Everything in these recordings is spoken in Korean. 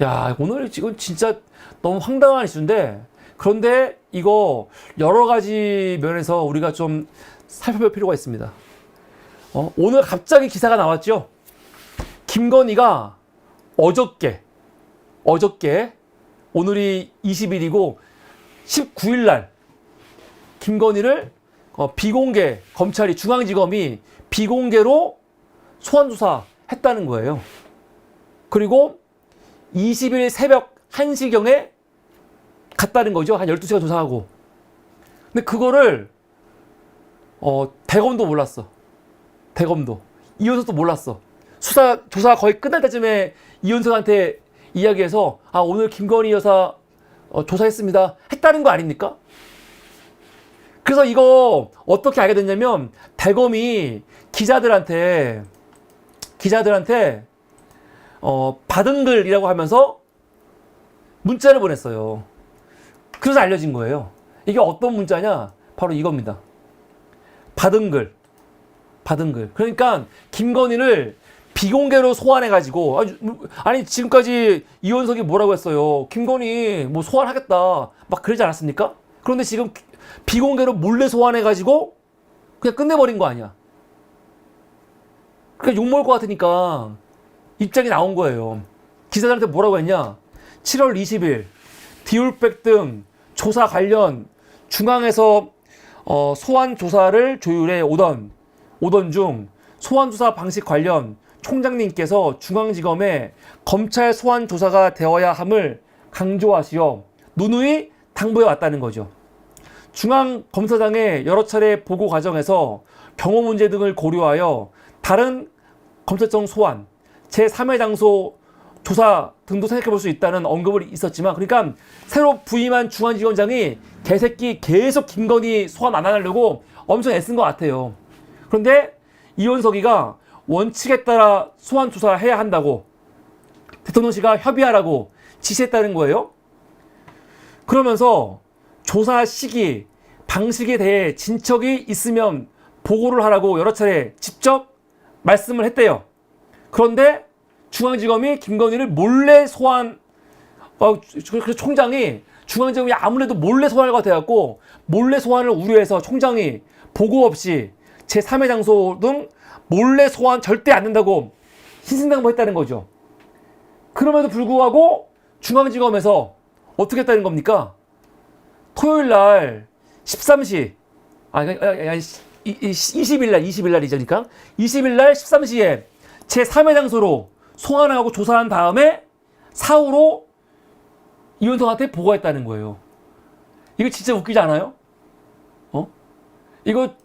야, 오늘 지금 진짜 너무 황당한 이슈인데, 그런데 이거 여러 가지 면에서 우리가 좀 살펴볼 필요가 있습니다. 오늘 갑자기 기사가 나왔죠? 김건희가 어저께, 오늘이 20일이고, 19일 날, 김건희를 비공개, 검찰이, 중앙지검이 비공개로 소환조사 했다는 거예요. 그리고 20일 새벽 1시경에 갔다는 거죠. 한 12시간 조사하고. 근데 그거를 대검도 몰랐어. 대검도. 이현석도 몰랐어. 조사 거의 끝날 때쯤에 이현석한테 이야기해서 오늘 김건희 여사 조사했습니다. 했다는 거 아닙니까? 그래서 이거 어떻게 알게 됐냐면 대검이 기자들한테 받은 글이라고 하면서 문자를 보냈어요. 그래서 알려진 거예요. 이게 어떤 문자냐? 바로 이겁니다. 받은 글. 그러니까 김건희를 비공개로 소환해가지고 아니 지금까지 이현석이 뭐라고 했어요? 김건희 뭐 소환하겠다 막 그러지 않았습니까? 그런데 지금 비공개로 몰래 소환해가지고 그냥 끝내버린 거 아니야? 그러니까 욕먹을 것 같으니까 입장이 나온 거예요. 기자들한테 뭐라고 했냐? 7월 20일 디올백 등 조사 관련 중앙에서 소환 조사를 조율해 오던 중 소환 조사 방식 관련 총장님께서 중앙지검에 검찰 소환 조사가 되어야 함을 강조하시어 누누이 당부해 왔다는 거죠. 중앙검사장의 여러 차례 보고 과정에서 경호 문제 등을 고려하여 다른 검찰청 소환, 제3의 장소 조사 등도 생각해 볼 수 있다는 언급이 있었지만, 그러니까 새로 부임한 중앙지검장이 개새끼 계속 김건희 소환 안 하려고 엄청 애쓴 것 같아요. 그런데 이현석이가 원칙에 따라 소환 조사해야 한다고 대통령실과 협의하라고 지시했다는 거예요. 그러면서 조사 시기, 방식에 대해 진척이 있으면 보고를 하라고 여러 차례 직접 말씀을 했대요. 그런데 중앙지검이 김건희를 몰래 그래서 총장이 중앙지검이 아무래도 몰래 소환할 것 같아갖고 몰래 소환을 우려해서 총장이 보고 없이 제3의 장소 등 몰래 소환 절대 안 된다고 신신당부했다는 거죠. 그럼에도 불구하고 중앙지검에서 어떻게 했다는 겁니까? 토요일 날 13시 20일 날이니까 20일 날 13시에 제3의 장소로 소환하고 조사한 다음에 사후로 이현석한테 보고했다는 거예요. 이거 진짜 웃기지 않아요? 이거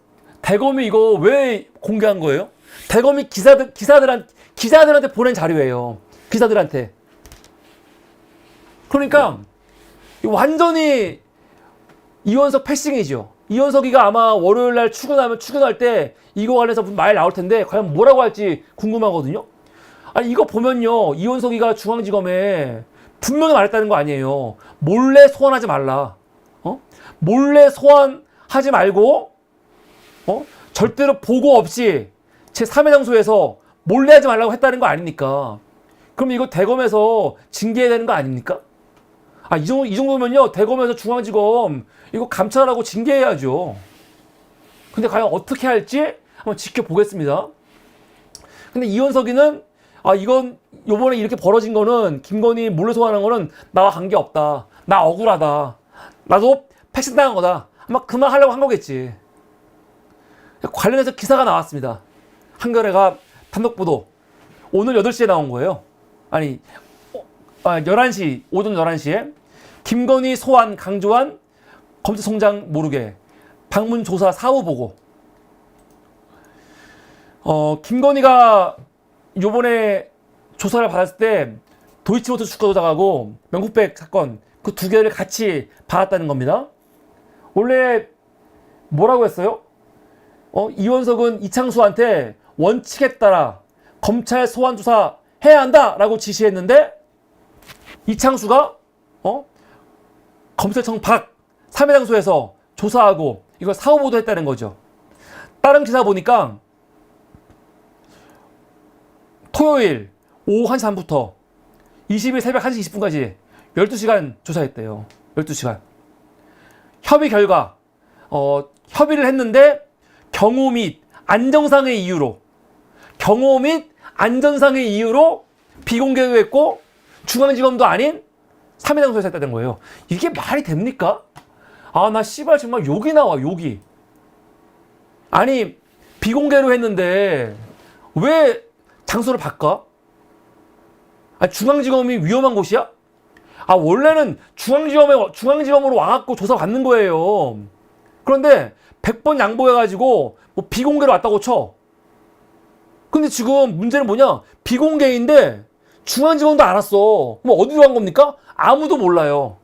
대검이 이거 왜 공개한 거예요? 대검이 기자들한테 보낸 자료예요. 기자들한테. 그러니까 완전히 이현석 패싱이죠. 이현석이가 아마 월요일 날 출근할 때 이거 관해서 말 나올 텐데 과연 뭐라고 할지 궁금하거든요. 아니 이거 보면요, 이현석이가 중앙지검에 분명히 말했다는 거 아니에요. 몰래 소환하지 말라. 몰래 소환하지 말고 절대로 보고 없이 제3의 장소에서 몰래 하지 말라고 했다는 거 아닙니까? 그럼 이거 대검에서 징계해야 되는 거 아닙니까? 이 정도면요, 대검에서 중앙지검 이거 감찰하고 징계해야죠. 근데 과연 어떻게 할지 한번 지켜보겠습니다. 근데 이현석이는 이건 요번에 이렇게 벌어진 거는 김건희 몰래 소환한 거는 나와 관계없다. 나 억울하다. 나도 패싱당한 거다. 아마 그 말 하려고 한 거겠지. 관련해서 기사가 나왔습니다. 한겨레가 단독 보도. 오늘 8시에 나온 거예요. 아니 11시, 오전 11시에 김건희 소환 강조한 검찰총장 모르게 방문 조사 사후 보고. 김건희가 요번에 조사를 받았을 때 도이치모터 주가 조작하고 명품백 사건 그 두 개를 같이 받았다는 겁니다. 원래 뭐라고 했어요? 이현석은 이창수한테 원칙에 따라 검찰 소환 조사 해야 한다라고 지시했는데 이창수가 검찰청 밖 3회 장소에서 조사하고 이걸 사후 보도했다는 거죠. 다른 기사 보니까 토요일 오후 1시 반부터 20일 새벽 1시 20분까지 12시간 조사했대요. 12시간. 협의 결과 협의를 했는데 경호 및 안정상의 이유로 비공개로 했고 중앙지검도 아닌 3회 장소에서 했다는 거예요. 이게 말이 됩니까? 아, 나 씨발 정말 욕이 나와, 욕이. 아니, 비공개로 했는데 왜 장소를 바꿔? 아, 중앙지검이 위험한 곳이야? 아, 원래는 중앙지검으로 와갖고 조사 받는 거예요. 그런데 100번 양보해가지고 뭐 비공개로 왔다고 쳐. 근데 지금 문제는 뭐냐? 비공개인데 중앙지검도 알았어. 그럼 어디로 간 겁니까? 아무도 몰라요.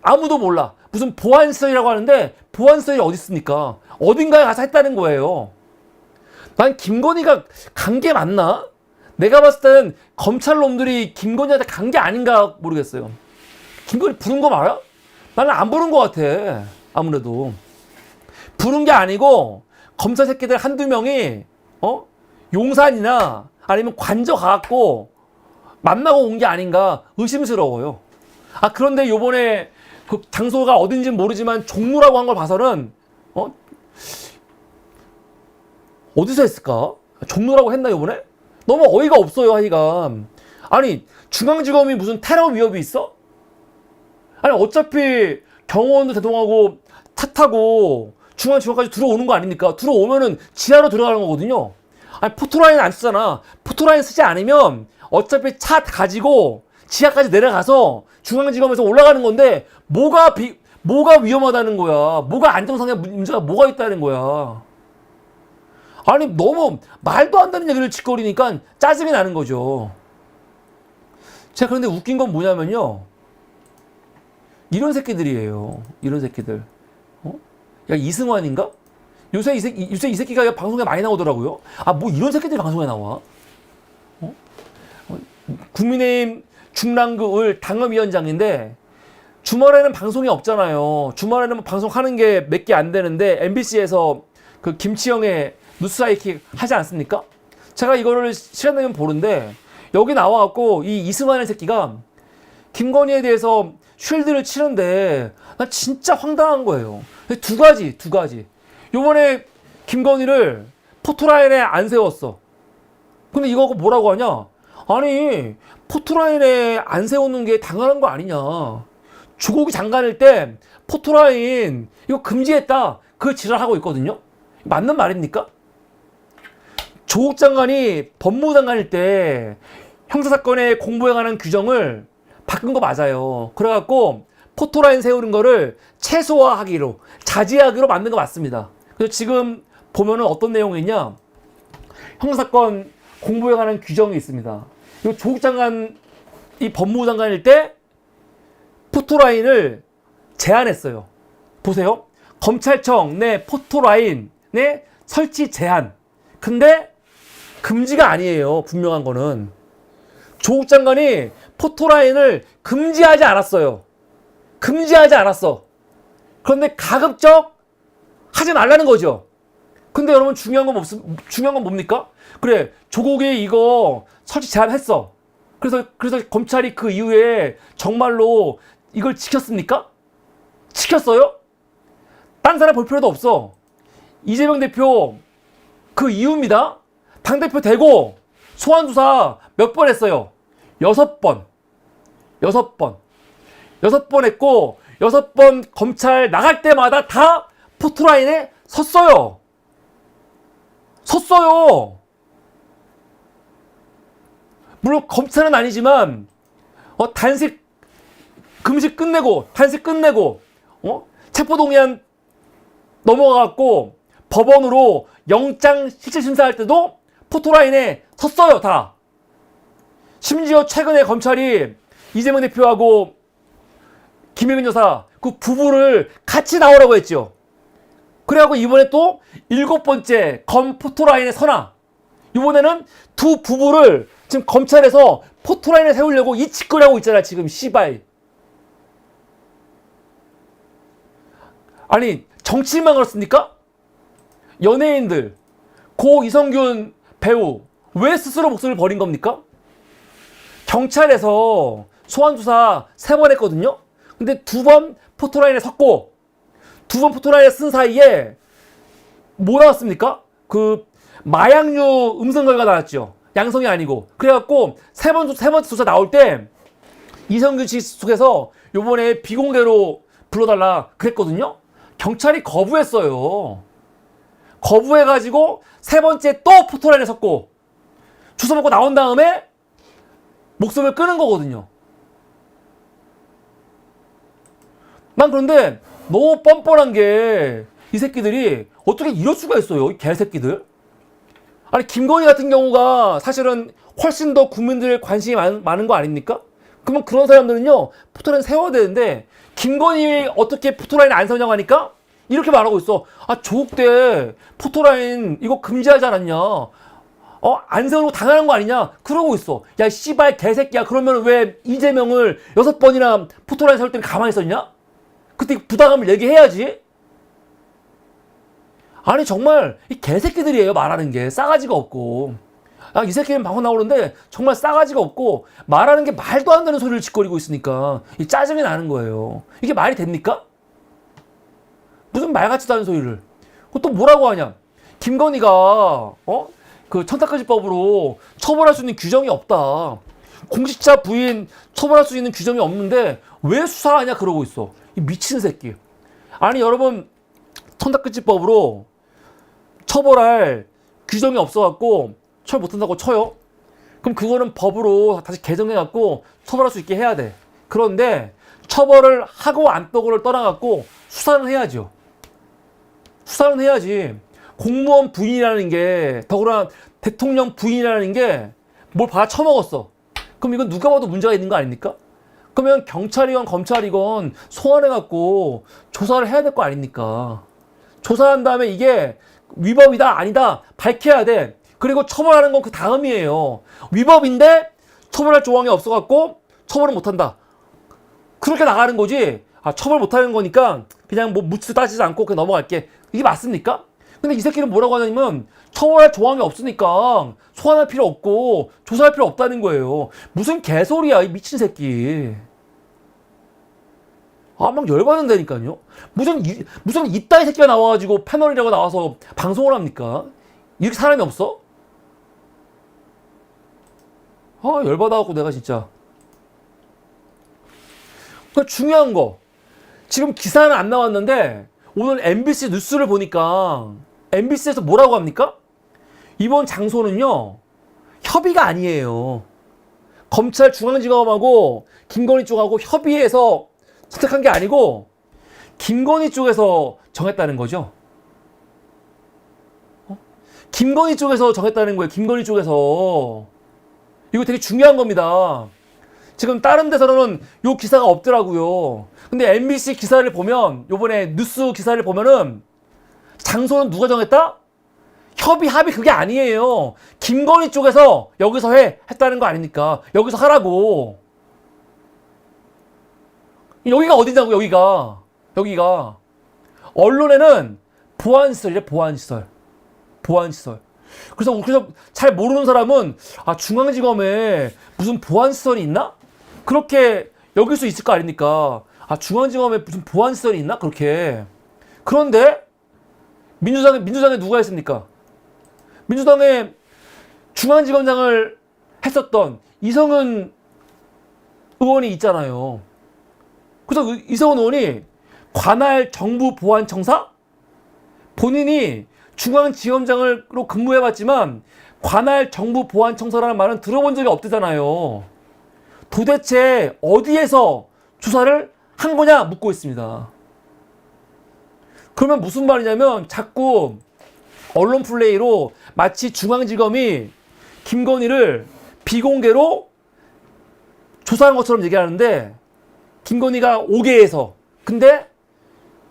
아무도 몰라. 무슨 보안시설이라고 하는데 보안시설이 어디 있습니까? 어딘가에 가서 했다는 거예요. 난 김건희가 간 게 맞나? 내가 봤을 때는 검찰 놈들이 김건희한테 간 게 아닌가 모르겠어요. 김건희 부른 거 말아? 나는 안 부른 거 같아. 아무래도. 부른 게 아니고 검사 새끼들 한두 명이 용산이나 아니면 관저 가갖고 만나고 온 게 아닌가 의심스러워요. 아, 그런데 요번에 그 장소가 어딘지는 모르지만 종로라고 한 걸 봐서는 어디서 했을까? 종로라고 했나 요번에? 너무 어이가 없어요, 하여간. 아니, 중앙지검이 무슨 테러 위협이 있어? 아니, 어차피 경호원도 대동하고 차 타고 중앙지검까지 들어오는 거 아닙니까? 들어오면은 지하로 들어가는 거거든요. 아니, 포토라인 안 쓰잖아. 포토라인 쓰지 않으면 어차피 차 가지고 지하까지 내려가서 중앙지검에서 올라가는 건데 뭐가 위험하다는 거야? 뭐가 안정상의 문제가 뭐가 있다는 거야? 아니, 너무 말도 안 되는 얘기를 짓거리니까 짜증이 나는 거죠. 제가 그런데 웃긴 건 뭐냐면요. 이런 새끼들이에요. 이런 새끼들. 야, 이승환인가? 요새 이 새끼가 방송에 많이 나오더라고요. 아, 뭐 이런 새끼들이 방송에 나와? 국민의힘 중랑구을 당협위원장인데 주말에는 방송이 없잖아요. 주말에는 방송하는 게 몇 개 안 되는데 MBC에서 그 김치영의 뉴스 사이킥 하지 않습니까? 제가 이거를 시간 되면 보는데 여기 나와갖고 이 이승환의 새끼가 김건희에 대해서 쉴드를 치는데 나 진짜 황당한 거예요. 두 가지. 요번에 김건희를 포토라인에 안 세웠어. 근데 이거 뭐라고 하냐? 아니, 포토라인에 안 세우는 게 당연한 거 아니냐. 조국이 장관일 때 포토라인 이거 금지했다. 그 지랄하고 있거든요. 맞는 말입니까? 조국 장관이 법무부 장관일 때 형사사건의 공보에 관한 규정을 바꾼 거 맞아요. 그래갖고 포토라인 세우는 거를 최소화하기로, 자제하기로 만든 거 맞습니다. 그래서 지금 보면은 어떤 내용이 있냐? 형사사건 공보에 관한 규정이 있습니다. 이 조국 장관, 이 법무부 장관일 때 포토라인을 제한했어요. 보세요. 검찰청 내 포토라인의 설치 제한. 근데 금지가 아니에요. 분명한 거는. 조국 장관이 포토라인을 금지하지 않았어요. 금지하지 않았어. 그런데 가급적 하지 말라는 거죠. 근데 여러분 중요한 건 뭡니까? 그래, 조국이 이거 설치 제한했어. 그래서 검찰이 그 이후에 정말로 이걸 지켰습니까? 지켰어요? 딴 사람 볼 필요도 없어. 이재명 대표 그 이유입니다. 당대표 되고 소환조사 몇 번 했어요? 6번. 6번 했고 6번 검찰 나갈 때마다 다 포토라인에 섰어요. 물론 검찰은 아니지만 금식 끝내고 체포동의안 넘어가갖고 법원으로 영장 실질심사할 때도 포토라인에 섰어요. 다. 심지어 최근에 검찰이 이재명 대표하고 김혜근 여사 그 부부를 같이 나오라고 했죠. 그래갖고 이번에 또 7번째 검 포토라인에 서나 이번에는 두 부부를 지금 검찰에서 포토라인에 세우려고 이 짓거리 하고 있잖아 지금 씨발. 아니 정치인만 그렇습니까? 연예인들 고 이성균 배우 왜 스스로 목숨을 버린 겁니까? 경찰에서 소환 조사 3번 했거든요. 근데 2번 포토라인에 섰고 2번 포토라인에 쓴 사이에 뭐 나왔습니까? 그 마약류 음성 결과 나왔죠. 양성이 아니고. 그래갖고 세 번째 조사 나올 때 이성균 씨 속에서 요번에 비공개로 불러달라 그랬거든요. 경찰이 거부했어요. 거부해가지고 3번째 또 포토라인에 섰고 주소 먹고 나온 다음에 목숨을 끊은 거거든요. 난 그런데 너무 뻔뻔한 게 이 새끼들이 어떻게 이럴 수가 있어요. 이 개새끼들. 아니 김건희 같은 경우가 사실은 훨씬 더 국민들의 관심이 많은 거 아닙니까? 그러면 그런 사람들은요 포토라인 세워야 되는데 김건희 어떻게 포토라인 안 세우냐고 하니까 이렇게 말하고 있어. 아 조국 때 포토라인 이거 금지하지 않았냐? 안 세우고 당하는 거 아니냐? 그러고 있어. 야 씨발 개새끼야. 그러면 왜 이재명을 6번이나 포토라인 세울 때는 가만히 있었냐? 그때 부당함을 얘기해야지. 아니 정말 이 개새끼들이에요. 말하는 게 싸가지가 없고. 이 새끼는 방송 나오는데 정말 싸가지가 없고 말하는 게 말도 안 되는 소리를 짓거리고 있으니까 이 짜증이 나는 거예요. 이게 말이 됩니까? 무슨 말 같지도 않은 소리를. 또 뭐라고 하냐? 김건희가 그 청탁금지법으로 처벌할 수 있는 규정이 없다. 공직자 부인 처벌할 수 있는 규정이 없는데 왜 수사하냐 그러고 있어. 이 미친 새끼. 아니 여러분 청탁금지법으로 처벌할 규정이 없어갖고 처벌 못한다고 쳐요? 그럼 그거는 법으로 다시 개정해갖고 처벌할 수 있게 해야 돼. 그런데 처벌을 하고 안 떠고를 떠나갖고 수사는 해야죠. 수사는 해야지. 공무원 부인이라는 게 더구나 대통령 부인이라는 게 뭘 받아 처먹었어. 그럼 이건 누가 봐도 문제가 있는 거 아닙니까? 그러면 경찰이건 검찰이건 소환해갖고 조사를 해야 될 거 아닙니까? 조사한 다음에 이게 위법이다 아니다 밝혀야 돼. 그리고 처벌하는 건 그 다음이에요. 위법인데 처벌할 조항이 없어갖고 처벌을 못한다. 그렇게 나가는 거지. 처벌 못하는 거니까 그냥 뭐 묻지도 따지지 않고 그냥 넘어갈게. 이게 맞습니까? 근데 이 새끼는 뭐라고 하냐면 처벌할 조항이 없으니까 소환할 필요 없고 조사할 필요 없다는 거예요. 무슨 개소리야 이 미친 새끼. 막 열받는다니까요. 무슨 이따위 새끼가 나와가지고 패널이라고 나와서 방송을 합니까? 이렇게 사람이 없어? 열받아갖고 내가 진짜. 그러니까 중요한 거. 지금 기사는 안 나왔는데 오늘 MBC 뉴스를 보니까 MBC에서 뭐라고 합니까? 이번 장소는요 협의가 아니에요. 검찰 중앙지검하고 김건희 쪽하고 협의해서 선택한 게 아니고 김건희 쪽에서 정했다는 거죠. 김건희 쪽에서 정했다는 거예요. 김건희 쪽에서. 이거 되게 중요한 겁니다. 지금 다른 데서는 요 기사가 없더라고요. 근데 MBC 기사를 보면 요번에 뉴스 기사를 보면은 장소는 누가 정했다? 합의 그게 아니에요. 김건희 쪽에서 여기서 했다는 거 아닙니까? 여기서 하라고. 여기가 어디냐고 여기가 언론에는 보안시설이래. 보안시설. 그래서 잘 모르는 사람은 중앙지검에 무슨 보안시설이 있나? 그렇게 여길 수 있을 거 아닙니까? 중앙지검에 무슨 보안시설이 있나? 그렇게. 그런데 민주당에 누가 했습니까? 민주당에 중앙지검장을 했었던 이성은 의원이 있잖아요. 그래서 이성은 의원이 관할 정부보안청사? 본인이 중앙지검장으로 근무해봤지만 관할 정부보안청사라는 말은 들어본 적이 없대잖아요. 도대체 어디에서 조사를 한 거냐 묻고 있습니다. 그러면 무슨 말이냐면 자꾸 언론 플레이로 마치 중앙지검이 김건희를 비공개로 조사한 것처럼 얘기하는데 김건희가 5개에서 근데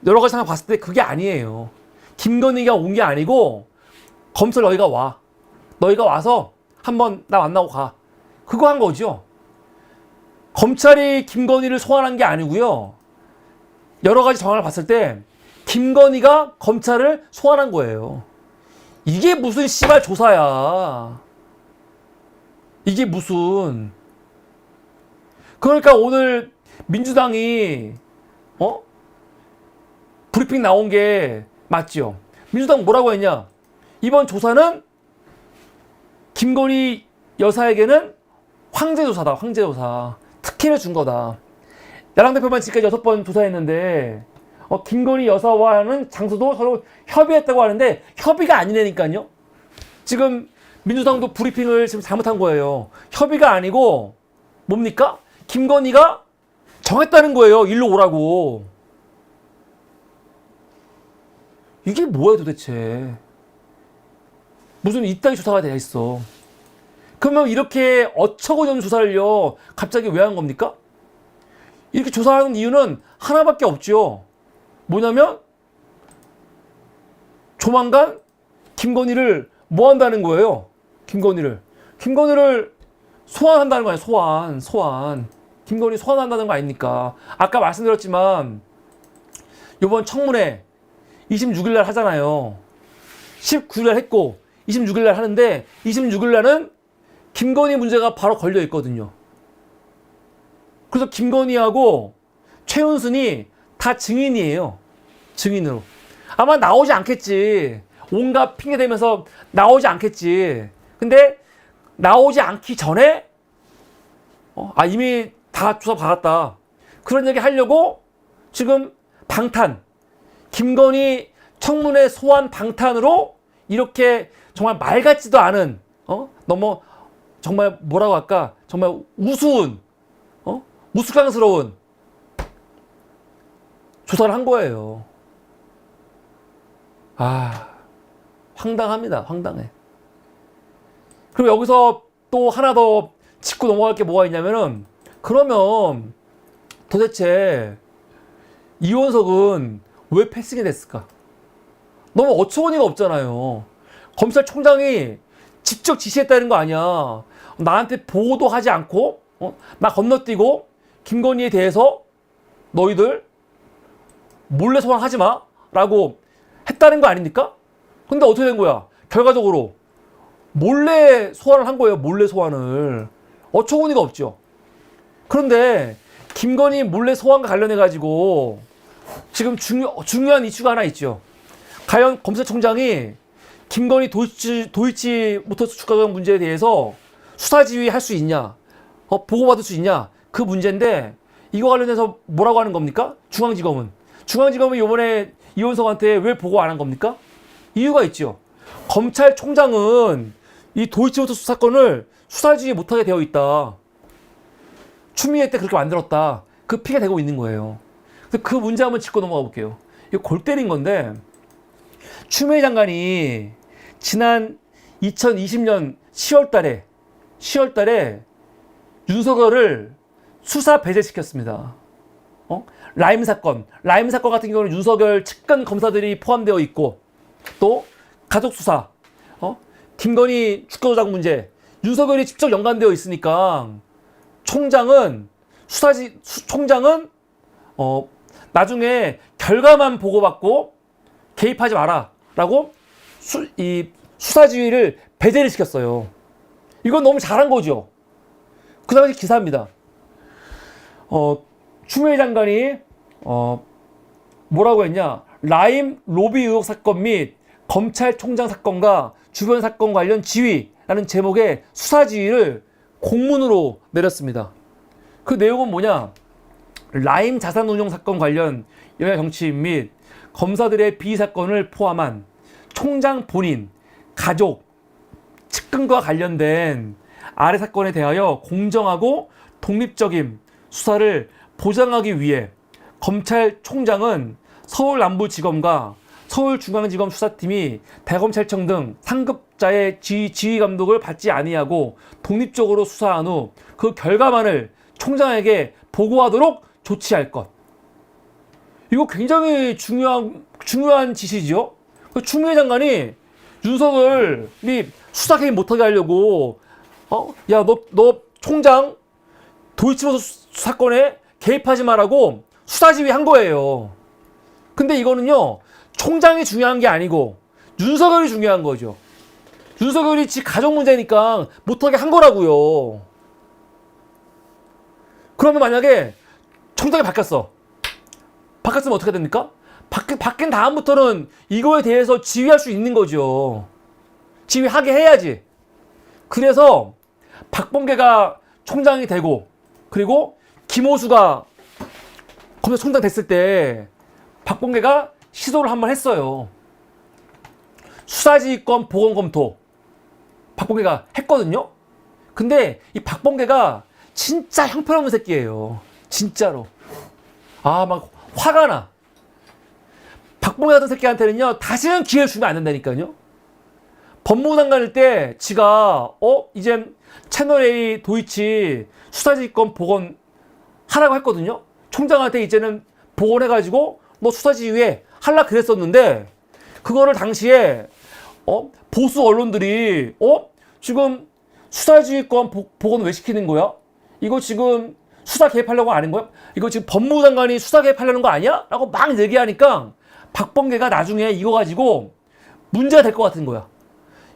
여러 가지 상황 봤을 때 그게 아니에요. 김건희가 온 게 아니고 검찰 너희가 와. 너희가 와서 한번 나 만나고 가. 그거 한 거죠. 검찰이 김건희를 소환한 게 아니고요. 여러 가지 정황을 봤을 때 김건희가 검찰을 소환한 거예요. 이게 무슨 씨발 조사야. 이게 무슨 그러니까 오늘 민주당이 브리핑 나온 게 맞죠. 민주당 뭐라고 했냐? 이번 조사는 김건희 여사에게는 황제조사다. 황제조사. 특혜를 준 거다. 야당 대표만 지금까지 6번 조사했는데 김건희 여사와는 장소도 서로 협의했다고 하는데 협의가 아니라니까요. 지금 민주당도 브리핑을 지금 잘못한 거예요. 협의가 아니고 뭡니까? 김건희가 정했다는 거예요. 일로 오라고. 이게 뭐야 도대체. 무슨 이따위 조사가 되어 있어. 그러면 이렇게 어처구니없는 조사를요 갑자기 왜 한 겁니까? 이렇게 조사하는 이유는 하나밖에 없죠. 뭐냐면 조만간 김건희를 뭐 한다는 거예요. 김건희를 소환한다는 거 아니에요. 소환. 김건희 소환한다는 거 아닙니까? 아까 말씀드렸지만 이번 청문회 26일 날 하잖아요. 19일 날 했고 26일 날 하는데 26일 날은 김건희 문제가 바로 걸려 있거든요. 그래서 김건희하고 최은순이 다 증인이에요. 증인으로. 아마 나오지 않겠지. 온갖 핑계 대면서 나오지 않겠지. 근데 나오지 않기 전에 이미 다 조사 받았다. 그런 얘기 하려고 지금 방탄. 김건희 청문회 소환 방탄으로 이렇게 정말 말 같지도 않은 너무 정말 뭐라고 할까? 정말 우스운 우스꽝스러운 조사를 한 거예요. 황당합니다. 황당해. 그럼 여기서 또 하나 더 짚고 넘어갈 게 뭐가 있냐면은 그러면 도대체 이원석은 왜 패싱이 됐을까? 너무 어처구니가 없잖아요. 검찰총장이 직접 지시했다는 거 아니야. 나한테 보고도 하지 않고 나 건너뛰고 김건희에 대해서 너희들 몰래 소환하지 마 라고 했다는 거 아닙니까? 근데 어떻게 된 거야? 결과적으로 몰래 소환을 한 거예요. 몰래 소환을. 어처구니가 없죠. 그런데 김건희 몰래 소환과 관련해 가지고 지금 중요한 이슈가 하나 있죠. 과연 검찰총장이 김건희 도이치모터스 주가 문제에 대해서 수사지휘 할 수 있냐, 보고받을 수 있냐, 그 문제인데 이거 관련해서 뭐라고 하는 겁니까? 중앙지검은 이번에 이원석한테 왜 보고 안 한 겁니까? 이유가 있죠. 검찰총장은 이 도이치모터스 사건을 수사지휘 못하게 되어 있다. 추미애 때 그렇게 만들었다. 그 피가 되고 있는 거예요. 그래서 그 문제 한번 짚고 넘어가 볼게요. 이거 골 때린 건데 추미애 장관이 지난 2020년 10월 달에 윤석열을 수사 배제시켰습니다. 라임 사건 같은 경우는 윤석열 측근 검사들이 포함되어 있고 또 가족 수사, 김건희 주가조작 문제 윤석열이 직접 연관되어 있으니까 총장은 나중에 결과만 보고받고 개입하지 마라라고 이 수사지휘를 배제를 시켰어요. 이건 너무 잘한 거죠. 그 당시 기사입니다. 추미애 장관이 뭐라고 했냐? 라임 로비 의혹 사건 및 검찰총장 사건과 주변 사건 관련 지휘라는 제목의 수사지휘를 공문으로 내렸습니다. 그 내용은 뭐냐? 라임 자산운용 사건 관련 여야 정치인 및 검사들의 비위 사건을 포함한 총장 본인, 가족, 측근과 관련된 아래 사건에 대하여 공정하고 독립적인 수사를 보장하기 위해 검찰총장은 서울남부지검과 서울중앙지검 수사팀이 대검찰청 등 상급자의 지휘 감독을 받지 아니하고 독립적으로 수사한 후 그 결과만을 총장에게 보고하도록 조치할 것. 이거 굉장히 중요한 지시죠. 추미애 장관이 윤석열이 수사 개입 못하게 하려고 야, 너 총장 도이치모터스 사건에 개입하지 마라고 수사지휘 한 거예요. 근데 이거는요, 총장이 중요한 게 아니고 윤석열이 중요한 거죠. 윤석열이 지 가족 문제니까 못하게 한 거라고요. 그러면 만약에 총장이 바뀌었어. 바뀌었으면 어떻게 됩니까? 바뀐 다음부터는 이거에 대해서 지휘할 수 있는 거죠. 지휘하게 해야지. 그래서 박범계가 총장이 되고, 그리고 김호수가 검찰총장 됐을 때 박범계가 시도를 한번 했어요. 수사지휘권 보건검토 박범계가 했거든요. 근데 이 박범계가 진짜 형편없는 새끼예요. 진짜로. 아, 막 화가 나. 박범계 같은 새끼한테는요, 다시는 기회를 주면 안 된다니까요. 법무부 장관일 때 지가 이젠 채널A 도이치 수사지휘권 복원 하라고 했거든요. 총장한테 이제는 복원해가지고 너 수사지휘에 하려 그랬었는데, 그거를 당시에 보수 언론들이 지금 수사지휘권 복원 왜 시키는 거야? 이거 지금 수사 개입하려고 하는 거야? 이거 지금 법무부 장관이 수사 개입하려는 거 아니야? 라고 막 얘기하니까 박범계가 나중에 이거 가지고 문제가 될 것 같은 거야.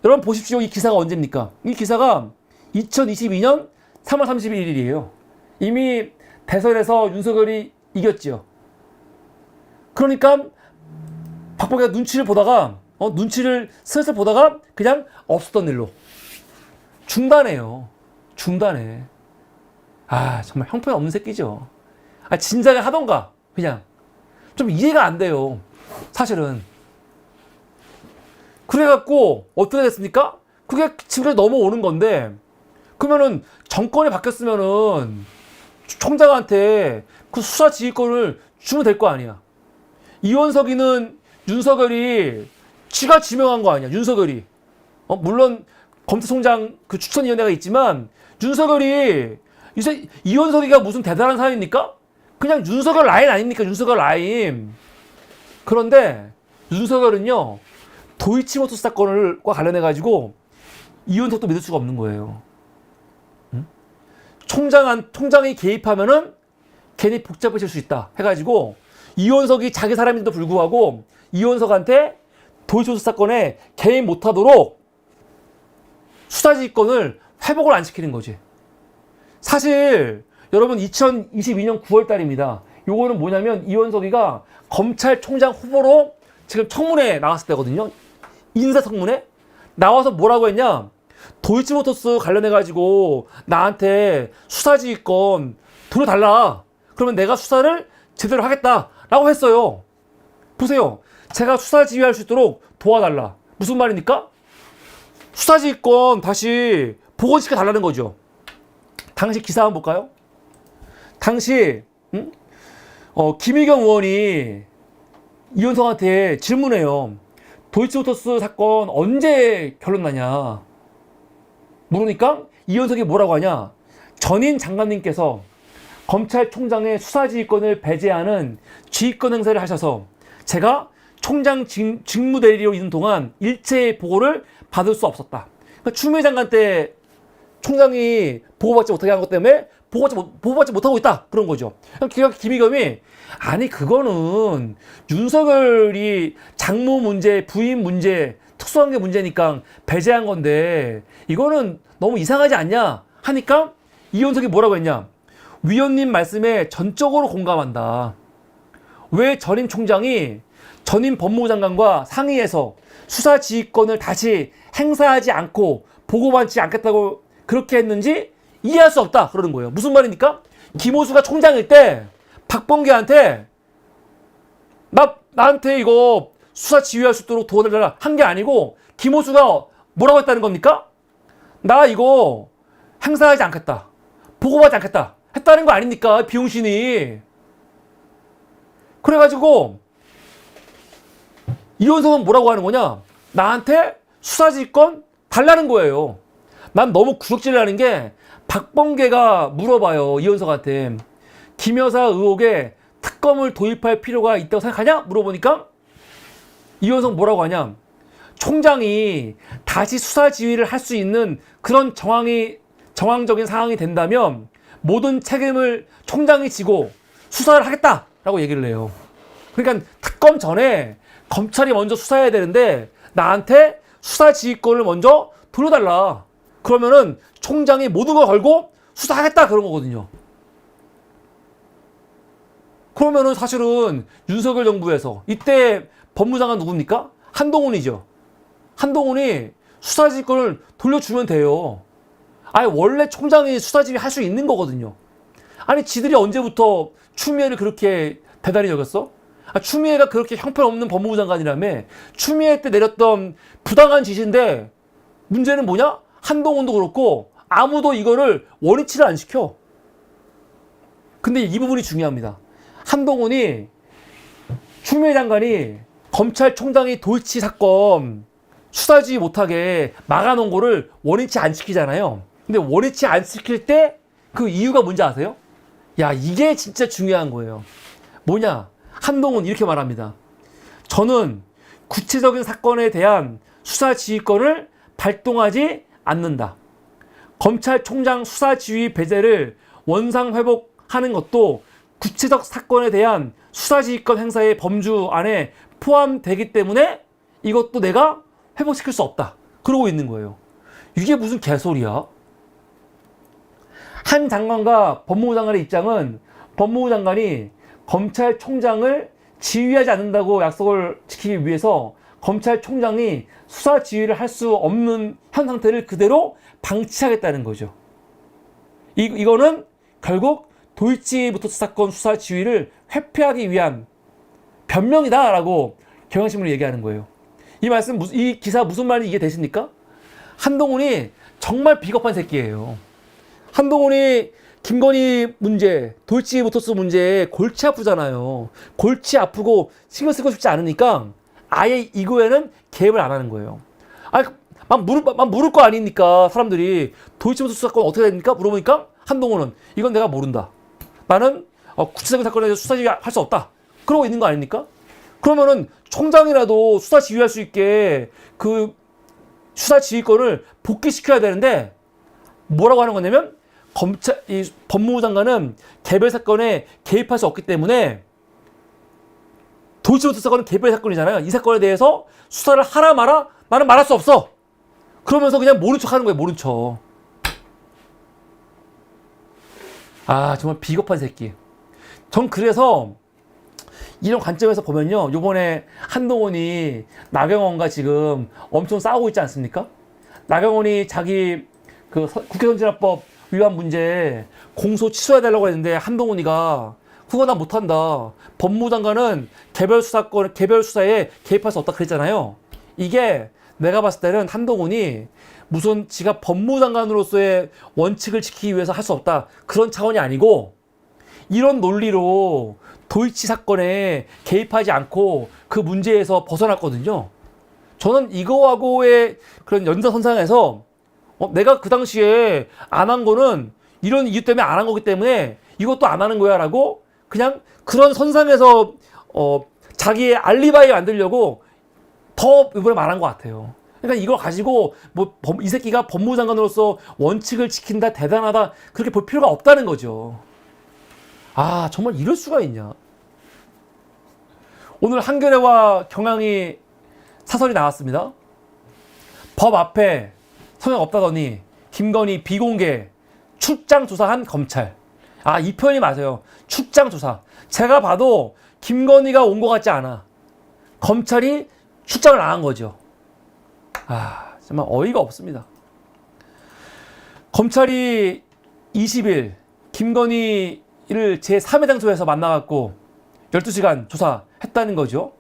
여러분 보십시오. 이 기사가 언제입니까? 이 기사가 2022년 3월 31일이에요. 이미 대선에서 윤석열이 이겼죠. 그러니까 박범계가 눈치를 보다가 눈치를 슬슬 보다가 그냥 없었던 일로 중단해요. 중단해. 아, 정말 형편없는 새끼죠. 아, 진작에 하던가 그냥. 좀 이해가 안 돼요, 사실은. 그래갖고 어떻게 됐습니까? 그게 지금 넘어오는 건데, 그러면은 정권이 바뀌었으면은 총장한테 그 수사 지휘권을 주면 될 거 아니야. 이원석이는 윤석열이 지가 지명한 거 아니야. 윤석열이. 물론 검찰총장 그 추천위원회가 있지만 윤석열이 이원석이가 무슨 대단한 사람입니까? 그냥 윤석열 라인 아닙니까? 윤석열 라인. 그런데 윤석열은요, 도이치모터스 사건과 관련해가지고 이원석도 믿을 수가 없는 거예요. 응? 총장이 개입하면은 괜히 복잡해질 수 있다 해가지고 이원석이 자기 사람인데도 불구하고 이원석한테 도이치모터스 사건에 개입 못하도록 수사지휘권을 회복을 안 시키는 거지. 사실 여러분 2022년 9월 달입니다. 요거는 뭐냐면 이원석이가 검찰총장 후보로 지금 청문회 나왔을 때거든요. 인사청문회 나와서 뭐라고 했냐? 도이치모터스 관련해가지고 나한테 수사지휘권 돌려달라. 그러면 내가 수사를 제대로 하겠다라고 했어요. 보세요. 제가 수사 지휘할 수 있도록 도와달라. 무슨 말입니까? 수사지휘권 다시 복원시켜 달라는 거죠. 당시 기사 한번 볼까요? 당시 김의겸 의원이 이원석한테 질문해요. 도이치모터스 사건 언제 결론 나냐 물으니까 이원석이 뭐라고 하냐? 전인 장관님께서 검찰총장의 수사지휘권을 배제하는 지휘권 행사를 하셔서 제가 총장 직무대리로 있는 동안 일체의 보고를 받을 수 없었다. 그러니까 추미애 장관 때 총장이 보고받지 못하게 한 것 때문에 보고받지 못하고 있다. 그런 거죠. 그러니까 김의겸이 아니 그거는 윤석열이 장모 문제, 부인 문제, 특수관계 문제니까 배제한 건데 이거는 너무 이상하지 않냐 하니까 이원석이 뭐라고 했냐? 위원님 말씀에 전적으로 공감한다. 왜 전임 총장이 전임 법무부 장관과 상의해서 수사지휘권을 다시 행사하지 않고 보고받지 않겠다고 그렇게 했는지 이해할 수 없다. 그러는 거예요. 무슨 말입니까? 김호수가 총장일 때 박범계한테 나한테 이거 수사 지휘할 수 있도록 도와달라 한 게 아니고 김호수가 뭐라고 했다는 겁니까? 나 이거 행사하지 않겠다. 보고받지 않겠다. 했다는 거 아닙니까? 비용신이. 그래가지고 이원석은 뭐라고 하는 거냐? 나한테 수사지휘권 달라는 거예요. 난 너무 구역질을 게 박범계가 물어봐요. 이원석한테. 김 여사 의혹에 특검을 도입할 필요가 있다고 생각하냐? 물어보니까 이원석 뭐라고 하냐? 총장이 다시 수사 지휘를 할 수 있는 그런 정황적인 상황이 된다면 모든 책임을 총장이 지고 수사를 하겠다라고 얘기를 해요. 그러니까 특검 전에 검찰이 먼저 수사해야 되는데 나한테 수사 지휘권을 먼저 돌려달라. 그러면은 총장이 모든 걸 걸고 수사하겠다 그런 거거든요. 그러면은 사실은 윤석열 정부에서 이때 법무장관 누굽니까? 한동훈이죠. 한동훈이 수사지휘권을 돌려주면 돼요. 아니 원래 총장이 수사지휘 할 수 있는 거거든요. 아니 지들이 언제부터 추미애를 그렇게 대단히 여겼어? 추미애가 그렇게 형편없는 법무부 장관이라며 추미애 때 내렸던 부당한 지시인데 문제는 뭐냐? 한동훈도 그렇고 아무도 이거를 원위치를 안 시켜. 근데 이 부분이 중요합니다. 한동훈이 추미애 장관이 검찰총장이 도이치 사건 수사지휘 못하게 막아놓은 거를 원위치 안 시키잖아요. 근데 원위치 안 시킬 때 그 이유가 뭔지 아세요? 야, 이게 진짜 중요한 거예요. 뭐냐? 한동훈 이렇게 말합니다. 저는 구체적인 사건에 대한 수사지휘권을 발동하지 않는다. 검찰총장 수사지휘 배제를 원상회복하는 것도 구체적 사건에 대한 수사지휘권 행사의 범주 안에 포함되기 때문에 이것도 내가 회복시킬 수 없다. 그러고 있는 거예요. 이게 무슨 개소리야? 한 장관과 법무부 장관의 입장은 법무부 장관이 검찰총장을 지휘하지 않는다고 약속을 지키기 위해서 검찰총장이 수사 지휘를 할 수 없는 현 상태를 그대로 방치하겠다는 거죠. 이거는 결국 도이치모터스 사건 수사 지휘를 회피하기 위한 변명이다라고 경향신문을 얘기하는 거예요. 이 기사 무슨 말인지 이해되십니까? 한동훈이 정말 비겁한 새끼예요. 한동훈이 김건희 문제, 도이치모터스 문제에 골치 아프잖아요. 골치 아프고 신경 쓰고 싶지 않으니까 아예 이거에는 개입을 안 하는 거예요. 막 물을 거 아니니까 사람들이 도이치모터스 사건 어떻게 됩니까? 물어보니까 한동훈은 이건 내가 모른다. 나는 구체적인 사건에 대해서 수사 지휘할 수 없다. 그러고 있는 거 아닙니까? 그러면은 총장이라도 수사 지휘할 수 있게 그 수사 지휘권을 복귀시켜야 되는데 뭐라고 하는 거냐면 이 법무부 장관은 개별 사건에 개입할 수 없기 때문에 도이치모터스 사건은 개별 사건이잖아요. 이 사건에 대해서 수사를 하라 마라? 나는 말할 수 없어. 그러면서 그냥 모른 척 하는 거예요. 모른 척. 정말 비겁한 새끼. 전 그래서 이런 관점에서 보면요. 요번에 한동훈이 나경원과 지금 엄청 싸우고 있지 않습니까? 나경원이 자기 국회 선진화법 위반 문제 공소 취소해달라고 했는데 한동훈이가 그거 나 못한다. 법무부 장관은 개별 수사에 개입할 수 없다 그랬잖아요. 이게 내가 봤을 때는 한동훈이 무슨 지가 법무부 장관으로서의 원칙을 지키기 위해서 할 수 없다. 그런 차원이 아니고 이런 논리로 도이치 사건에 개입하지 않고 그 문제에서 벗어났거든요. 저는 이거하고의 그런 연장선상에서 내가 그 당시에 안 한 거는 이런 이유 때문에 안 한 거기 때문에 이것도 안 하는 거야 라고 그냥 그런 선상에서 자기의 알리바이 만들려고 더 이번에 말한 것 같아요. 그러니까 이걸 가지고 이 새끼가 법무부 장관으로서 원칙을 지킨다 대단하다 그렇게 볼 필요가 없다는 거죠. 정말 이럴 수가 있냐. 오늘 한겨레와 경향이 사설이 나왔습니다. 법 앞에 성역 없다더니 김건희 비공개 출장 조사한 검찰. 이 표현이 맞아요. 출장 조사. 제가 봐도 김건희가 온 것 같지 않아. 검찰이 출장을 안 한 거죠. 정말 어이가 없습니다. 검찰이 20일 김건희를 제3회 장소에서 만나갖고 12시간 조사했다는 거죠.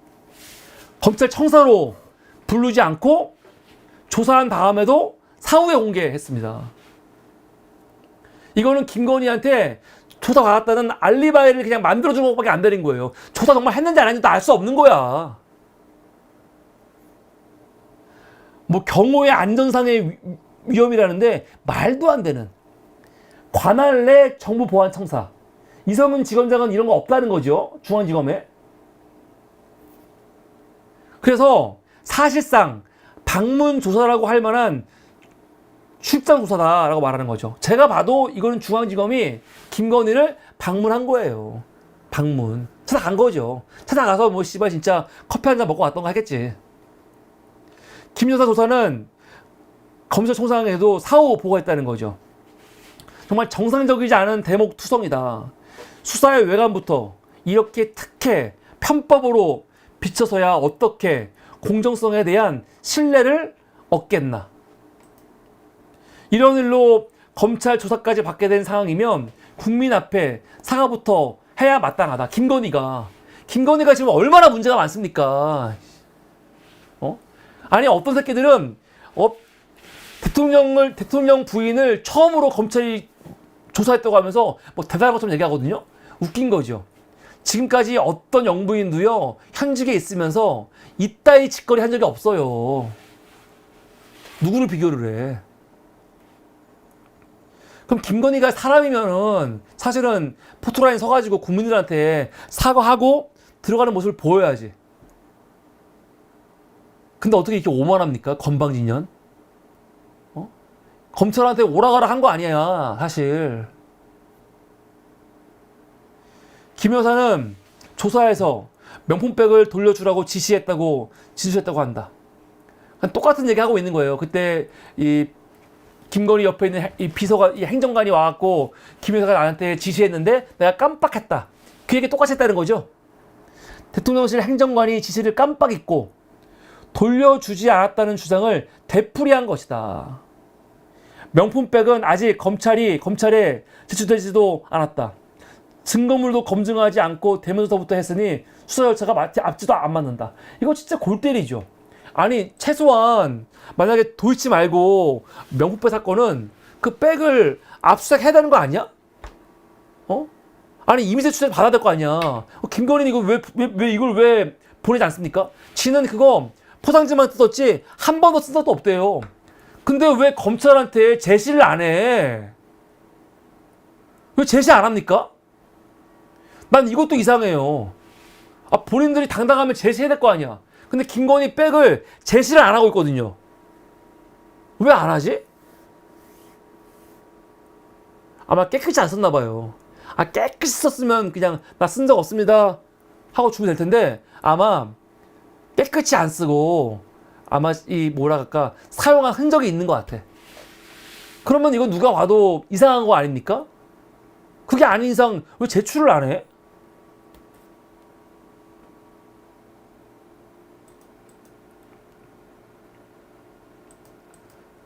검찰 청사로 부르지 않고 조사한 다음에도 사후에 공개했습니다. 이거는 김건희한테 조사 받았다는 알리바이를 그냥 만들어주는 것밖에 안 되는 거예요. 조사 정말 했는지 안 했는지 알 수 없는 거야. 경호의 안전상의 위험이라는데 말도 안 되는 관할 내 정부보안청사 이성은 지검장은 이런 거 없다는 거죠. 중앙지검에. 그래서 사실상 방문 조사라고 할 만한 출장 조사다라고 말하는 거죠. 제가 봐도 이거는 중앙지검이 김건희를 방문한 거예요. 방문. 찾아간 거죠. 찾아가서 진짜 커피 한잔 먹고 왔던 거 하겠지. 김 여사 조사는 검찰총장에도 사후 보고했다는 거죠. 정말 정상적이지 않은 대목 투성이다. 수사의 외관부터 이렇게 특혜, 편법으로 비춰서야 어떻게 공정성에 대한 신뢰를 얻겠나. 이런 일로 검찰 조사까지 받게 된 상황이면 국민 앞에 사과부터 해야 마땅하다. 김건희가 지금 얼마나 문제가 많습니까? 아니 어떤 새끼들은 대통령 부인을 처음으로 검찰이 조사했다고 하면서 뭐 대단한 것처럼 얘기하거든요. 웃긴 거죠. 지금까지 어떤 영부인도요 현직에 있으면서 이따위 짓거리 한 적이 없어요. 누구를 비교를 해? 그럼 김건희가 사람이면은 사실은 포토라인 서가지고 국민들한테 사과하고 들어가는 모습을 보여야지. 근데 어떻게 이렇게 오만합니까? 건방진년? 검찰한테 오라가라 한 거 아니야, 사실. 김 여사는 조사에서 명품백을 돌려주라고 지시했다고 한다. 똑같은 얘기 하고 있는 거예요. 그때 이 김건희 옆에 있는 이 비서가, 이 행정관이 와갖고 김 여사가 나한테 지시했는데 내가 깜빡했다. 그 얘기 똑같이 했다는 거죠. 대통령실 행정관이 지시를 깜빡 잊고 돌려주지 않았다는 주장을 되풀이한 것이다. 명품백은 아직 검찰에 제출되지도 않았다. 증거물도 검증하지 않고 대면서부터 했으니 수사 절차가 앞지도 안 맞는다. 이거 진짜 골 때리죠. 아니 최소한 만약에 도이치 말고 명품백 사건은 그 백을 압수수색해야 되는 거 아니야? 아니 이미세 추적 받아야 될 거 아니야. 김건희는 이거 왜 이걸 왜 보내지 않습니까? 지는 그거 포장지만 뜯었지 한 번도 쓴 적도 없대요. 근데 왜 검찰한테 제시를 안 해? 왜 제시 안 합니까? 난 이것도 이상해요. 본인들이 당당하면 제시해야 될 거 아니야. 근데 김건희 백을 제시를 안 하고 있거든요. 왜 안 하지? 아마 깨끗이 안 썼나 봐요. 깨끗이 썼으면 그냥 나 쓴 적 없습니다 하고 주면 될 텐데 아마 깨끗이 안 쓰고 아마 사용한 흔적이 있는 것 같아. 그러면 이건 누가 봐도 이상한 거 아닙니까? 그게 아닌 이상 왜 제출을 안 해?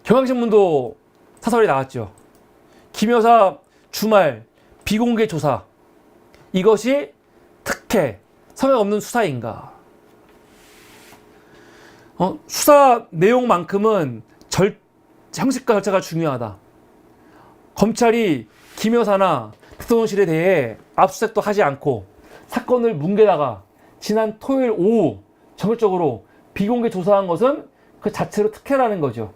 경향신문도 사설이 나왔죠. 김 여사 주말 비공개 조사. 이것이 특혜, 성역 없는 수사인가? 수사 내용만큼은 형식과 절차가 중요하다. 검찰이 김 여사나 대통령실에 대해 압수수색도 하지 않고 사건을 뭉개다가 지난 토요일 오후 전격적으로 비공개 조사한 것은 그 자체로 특혜라는 거죠.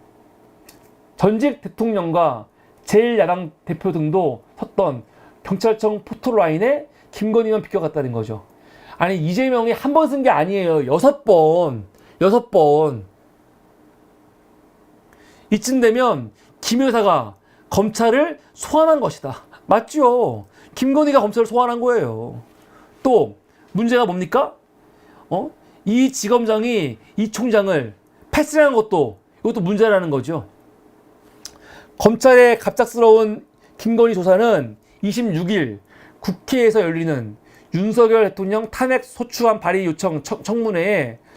전직 대통령과 제1야당 대표 등도 섰던 경찰청 포토라인에 김건희만 비껴갔다는 거죠. 아니 이재명이 한 번 쓴 게 아니에요. 6번. 이쯤 되면 김 여사가 검찰을 소환한 것이다. 맞죠? 김건희가 검찰을 소환한 거예요. 또 문제가 뭡니까? 이 지검장이 이 총장을 패싱한 것도 이것도 문제라는 거죠. 검찰의 갑작스러운 김건희 조사는 26일 국회에서 열리는 윤석열 대통령 탄핵 소추안 발의 요청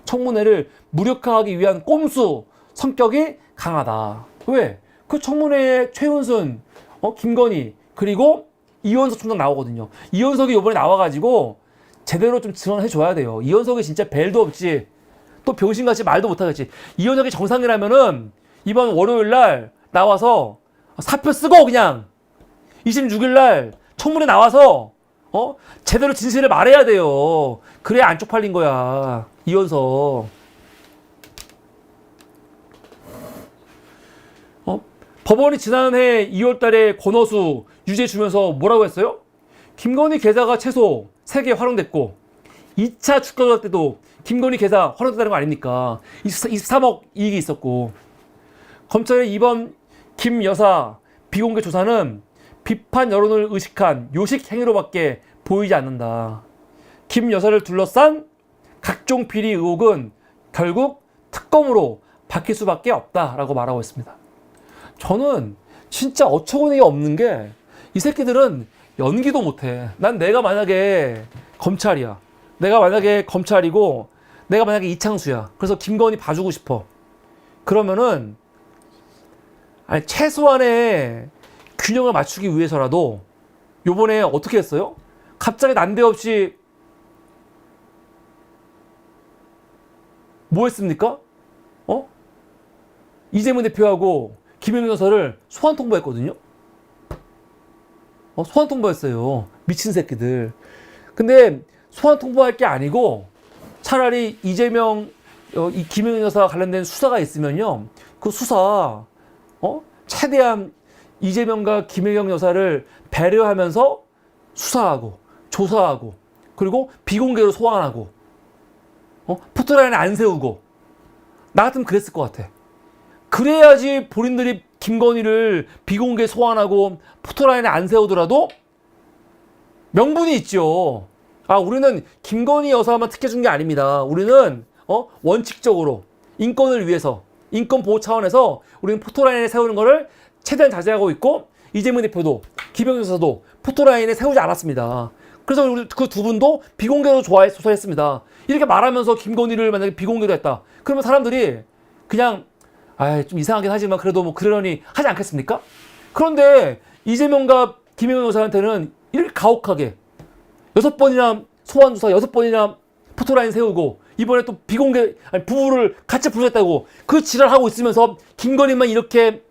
청문회를 무력화하기 위한 꼼수 성격이 강하다. 왜? 그 청문회에 최은순, 김건희 그리고 이원석 총장 나오거든요. 이원석이 이번에 나와가지고 제대로 좀 증언해줘야 돼요. 이원석이 진짜 벨도 없지 또 병신같이 말도 못하겠지. 이원석이 정상이라면은 이번 월요일날 나와서 사표 쓰고 그냥 26일날 청문회 나와서 제대로 진실을 말해야 돼요. 그래야 안 쪽팔린 거야. 이원석. 법원이 지난해 2월달에 권오수 유죄 주면서 뭐라고 했어요? 김건희 계좌가 최소 3개 활용됐고 2차 주가 조작 때도 김건희 계좌 활용됐다는 거 아닙니까? 23억 이익이 있었고 검찰의 이번 김 여사 비공개 조사는 비판 여론을 의식한 요식 행위로밖에 보이지 않는다. 김 여사를 둘러싼 각종 비리 의혹은 결국 특검으로 박힐 수밖에 없다라고 말하고 있습니다. 저는 진짜 어처구니가 없는 게 이 새끼들은 연기도 못해. 난 내가 만약에 검찰이야. 내가 만약에 검찰이고 내가 만약에 이창수야. 그래서 김건희 봐주고 싶어. 그러면은 아니 최소한의 균형을 맞추기 위해서라도 요번에 어떻게 했어요? 갑자기 난데없이 뭐 했습니까? 이재명 대표하고 김영경 여사를 소환 통보했거든요. 소환 통보했어요. 미친 새끼들. 근데 소환 통보할 게 아니고 차라리 이재명, 이 김영경 여사 관련된 수사가 있으면요. 그 수사, 최대한 이재명과 김혜경 여사를 배려하면서 수사하고 조사하고 그리고 비공개로 소환하고 포토라인에 안 세우고 나 같으면 그랬을 것 같아. 그래야지 본인들이 김건희를 비공개 소환하고 포토라인에 안 세우더라도 명분이 있죠. 우리는 김건희 여사만 특혜준 게 아닙니다. 우리는 원칙적으로 인권을 위해서 인권 보호 차원에서 우리는 포토라인에 세우는 거를 최대한 자제하고 있고 이재명 대표도 김영경 여사도 포토라인에 세우지 않았습니다. 그래서 우리 그 두 분도 비공개로 조사했습니다. 이렇게 말하면서 김건희를 만약에 비공개로 했다. 그러면 사람들이 그냥 좀 이상하긴 하지만 그래도 뭐 그러려니 하지 않겠습니까? 그런데 이재명과 김영경 여사한테는 이렇게 가혹하게 6번이나 소환 조사 6번이나 포토라인 세우고 이번에 또 비공개 부부를 같이 부르셨다고 그 지랄하고 있으면서 김건희만 이렇게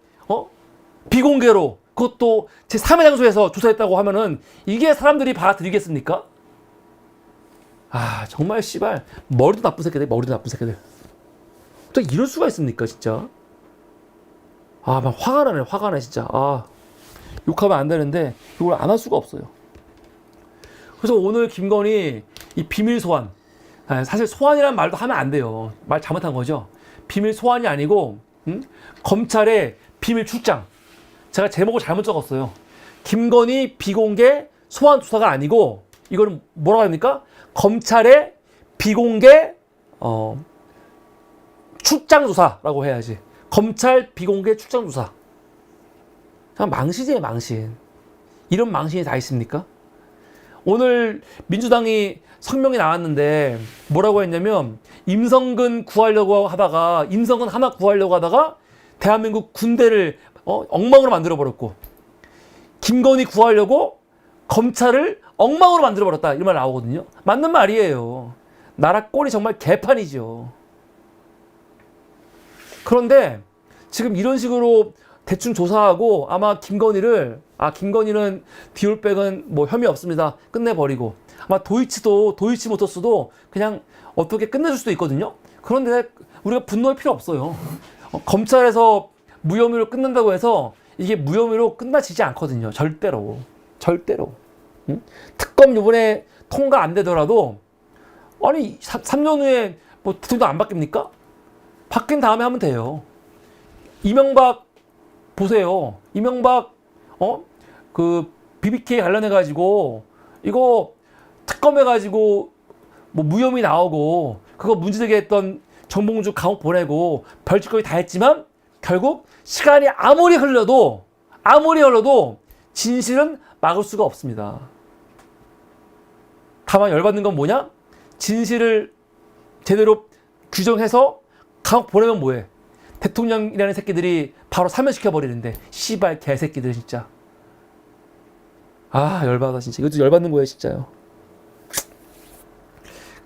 비공개로 그것도 제 3의 장소에서 조사했다고 하면은 이게 사람들이 받아들이겠습니까? 정말 씨발 머리도 나쁜 새끼들. 또 이럴 수가 있습니까 진짜? 막 화가 나네 진짜. 욕하면 안 되는데 이걸 안 할 수가 없어요. 그래서 오늘 김건희 이 비밀 소환, 사실 소환이라는 말도 하면 안 돼요. 말 잘못한 거죠. 비밀 소환이 아니고 검찰의 비밀 출장. 제가 제목을 잘못 적었어요. 김건희 비공개 소환 조사가 아니고 이거는 뭐라고 합니까? 검찰의 비공개 출장 조사라고 해야지. 검찰 비공개 출장 조사. 그냥 망신이에요, 망신. 이런 망신이 다 있습니까? 오늘 민주당이 성명이 나왔는데 뭐라고 했냐면 임성근 하나 구하려고 하다가 대한민국 군대를 엉망으로 만들어버렸고 김건희 구하려고 검찰을 엉망으로 만들어버렸다. 이런 말 나오거든요. 맞는 말이에요. 나라 꼴이 정말 개판이죠. 그런데 지금 이런 식으로 대충 조사하고 아마 김건희는 디올백은 뭐 혐의 없습니다. 끝내버리고 아마 도이치모터스도 그냥 어떻게 끝내줄 수도 있거든요. 그런데 우리가 분노할 필요 없어요. 검찰에서 무혐의로 끝난다고 해서 이게 무혐의로 끝나지지 않거든요. 절대로. 응? 특검 이번에 통과 안 되더라도 3년 후에 뭐 대통령 안 바뀝니까? 바뀐 다음에 하면 돼요. 이명박 보세요. 이명박 그 BBK 관련해 가지고 이거 특검해 가지고 뭐 무혐의 나오고 그거 문제되게 했던 정봉주 감옥 보내고 별짓거리 다 했지만 결국 시간이 아무리 흘러도 진실은 막을 수가 없습니다. 다만 열받는 건 뭐냐? 진실을 제대로 규정해서 감옥 보내면 뭐해? 대통령이라는 새끼들이 바로 사면시켜버리는데 씨발 개새끼들 진짜. 열받아 진짜. 이것도 열받는 거예요 진짜요.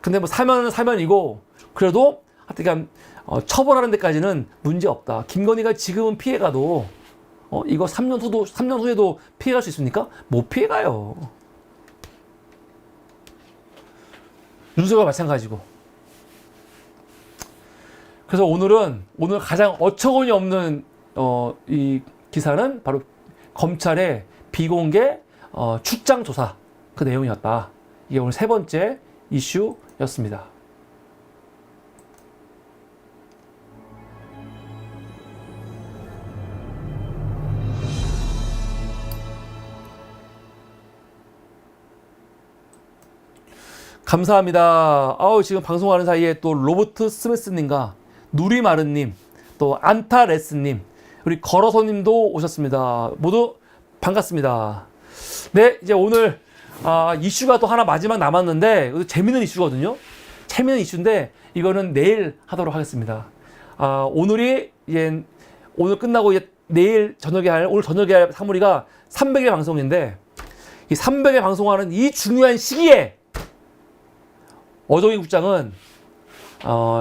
근데 뭐 사면은 사면이고 그래도 하여튼 처벌하는 데까지는 문제 없다. 김건희가 지금은 피해가도 이거 3년 후에도 피해갈 수 있습니까? 못 피해가요. 윤석열 마찬가지고. 그래서 오늘 가장 어처구니 없는 이 기사는 바로 검찰의 비공개 출장 조사 그 내용이었다. 이게 오늘 세 번째 이슈였습니다. 감사합니다. 지금 방송하는 사이에 또 로버트 스미스님과 누리마르님, 또 안타레스님, 우리 걸어서님도 오셨습니다. 모두 반갑습니다. 네, 이제 오늘 이슈가 또 하나 마지막 남았는데 이거 재밌는 이슈거든요. 재밌는 이슈인데 이거는 내일 하도록 하겠습니다. 오늘이 이제 오늘 끝나고 이제 내일 저녁에 오늘 저녁에 할 사무리가 300일 방송인데 이 300일 방송하는 이 중요한 시기에 어정희 국장은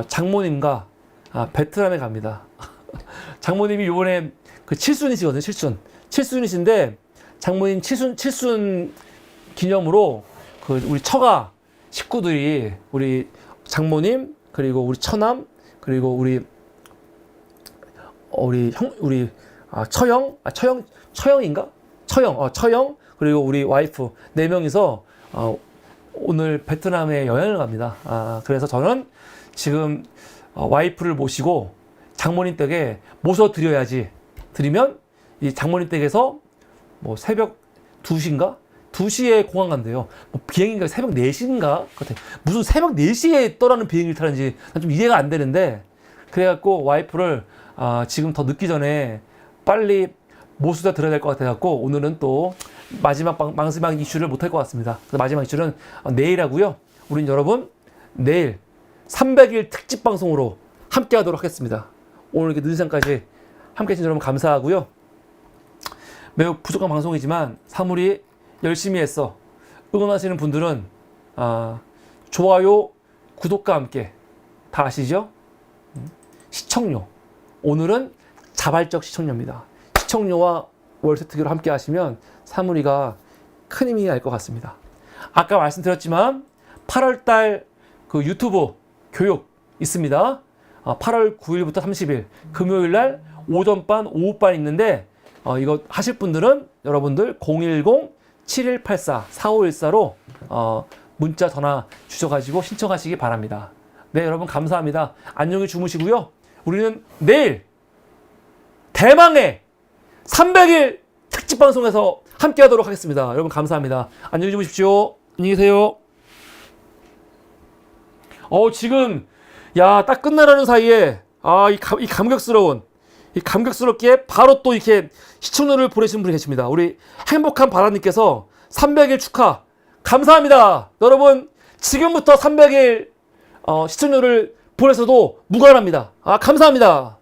장모님과 베트남에 갑니다. 장모님이 이번에 그 칠순이시거든요. 칠순이신데 장모님 칠순 기념으로 그 우리 처가 식구들이 우리 장모님 그리고 우리 처남 그리고 우리 처형인가? 처형 그리고 우리 와이프 4명이서 오늘 베트남에 여행을 갑니다. 그래서 저는 지금 와이프를 모시고 장모님 댁에 모셔드려야지. 드리면 이 장모님 댁에서 뭐 새벽 2시인가? 2시에 공항 간대요. 뭐 비행기가 새벽 4시인가? 무슨 새벽 4시에 떠나는 비행기를 타는지 좀 이해가 안 되는데 그래갖고 와이프를 지금 더 늦기 전에 빨리 모시다 드려야 될 것 같아갖고 오늘은 또 마지막 이슈를 못할 것 같습니다. 그래서 마지막 이슈는 내일 하고요. 우린 여러분 내일 300일 특집 방송으로 함께 하도록 하겠습니다. 오늘 이렇게 늦은 시간까지 함께 해주신 여러분 감사하고요. 매우 부족한 방송이지만 사물이 열심히 했어. 응원하시는 분들은 좋아요, 구독과 함께 다 아시죠? 시청료. 오늘은 자발적 시청료입니다. 시청료와 월세특기로 함께 하시면 사물이가 큰 힘이 날 것 같습니다. 아까 말씀드렸지만 8월달 그 유튜브 교육 있습니다. 8월 9일부터 30일 금요일날 오전반, 오후반 있는데 이거 하실 분들은 여러분들 010-7184-4514로 문자 전화 주셔가지고 신청하시기 바랍니다. 네, 여러분 감사합니다. 안녕히 주무시고요. 우리는 내일 대망의 300일 특집 방송에서 함께 하도록 하겠습니다. 여러분 감사합니다. 안녕히 주무십시오. 안녕히 계세요. 지금 딱 끝나라는 사이에 이 감격스럽게 바로 또 이렇게 시청료를 보내신 분이 계십니다. 우리 행복한 바라님께서 300일 축하 감사합니다. 여러분 지금부터 300일 시청료를 보내서도 무관합니다. 감사합니다.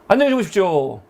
안녕히 주무십시오.